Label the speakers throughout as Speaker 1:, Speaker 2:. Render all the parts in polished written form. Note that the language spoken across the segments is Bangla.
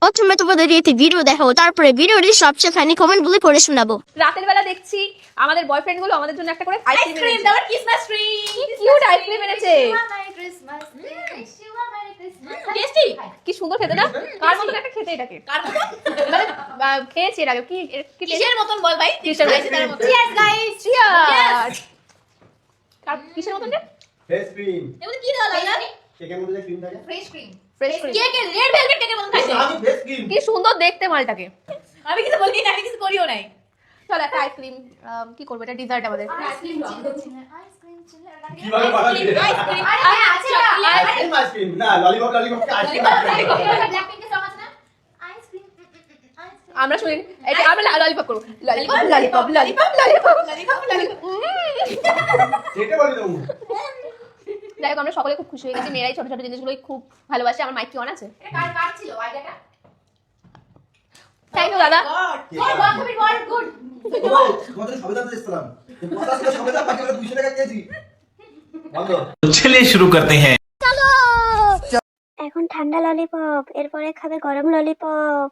Speaker 1: প্রথমে তোমাদের একটি ভিডিও দেখাবো, তারপরে ভিডিওটি সবচেয়ে ফানি কমেন্ট গুলি পড়ে শোনাবো।
Speaker 2: রাতের বেলা দেখছি আমাদের বয়ফ্রেন্ড গুলো আমাদের জন্য একটা করে আইসক্রিম
Speaker 3: দেওয়ার ক্রিসমাস ট্রি
Speaker 2: কিউট আইসক্রিম এনেছে।
Speaker 3: টেস্টি
Speaker 2: কি সুন্দর খেতে না, কার মতন একটা খেতে এটাকে,
Speaker 3: কার মতো
Speaker 2: মানে খেয়েছি এর আগে। কি কি
Speaker 3: কিসের মতন বল ভাই
Speaker 2: কিসের মতন?
Speaker 3: তার মতো চিয়ার্স গাইস
Speaker 2: চিয়ার্স। কার কিসের মতন রে?
Speaker 4: ফেস ক্রিম
Speaker 3: এমন কি দেওয়া লাগে
Speaker 4: কেকের মধ্যে যে ক্রিম থাকে
Speaker 3: fresh cream
Speaker 2: fresh cream.
Speaker 3: Cake red velvet কেকের মতন খাইছে
Speaker 4: আমি ফেস ক্রিম
Speaker 2: কি সুন্দর দেখতে মালটাকে।
Speaker 3: আমি কিছু বলি না, আমি কিছু করিও নাই
Speaker 2: চল একটা আইসক্রিম কি করবো, এটা ডিজার্ট আমাদের।
Speaker 3: আইসক্রিম
Speaker 4: কিভাবে বানাবি
Speaker 3: আইসক্রিম আরে আছে
Speaker 4: আইসক্রিম আইসক্রিম না ললিপপ ললিপপ আইসক্রিম
Speaker 3: ব্ল্যাক পিঙ্কের সং আছে না আইসক্রিম
Speaker 2: আমরা শুনি এটা, আমরা ললিপপ করবো, lollipop lollipop lollipop lollipop lollipop.
Speaker 4: সেটা বলি তুমি
Speaker 2: যাই হোক, আমরা সকলে খুব খুশি হয়ে গেছি। মেয়েরাই ছোট ছোট জিনিসগুলোই খুব ভালোবাসে। আমার মাইক কি অন আছে?
Speaker 3: এটা কার ছিল আইডিয়াটা
Speaker 2: থ্যাংক ইউ দাদা।
Speaker 3: গড বান্ধবী গড গুড
Speaker 4: তোমাদের সবেদা দিয়েছিলাম পঞ্চাশ টাকা সবেদা বাকি ওরা 200 টাকা কেজি বন্ধ।
Speaker 5: चलिए शुरू करते हैं।
Speaker 1: এখন ঠান্ডা ললিপপ, এরপরে খাবে গরম ললিপপ।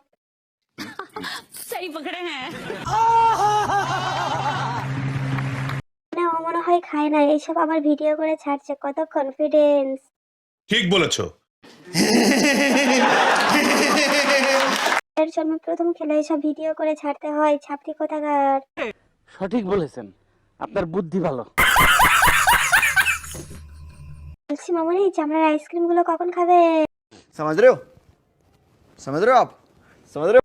Speaker 1: না, ও মনে হয় খায় না এইসব, আবার ভিডিও করে ছাড়ছে। কত কনফিডেন্স!
Speaker 6: ঠিক বলেছো।
Speaker 1: এর জন্য প্রথম খেলে এইসব ভিডিও করে ছাড়তে হয়, ছাপটি কোথাকার।
Speaker 7: সঠিক বলেছেন, আপনার বুদ্ধি ভালো।
Speaker 1: বলছি মামনি, চামড়ার আইসক্রিম গুলো কখন খাবে?
Speaker 4: समझ रहे हो आप समझ रहे हो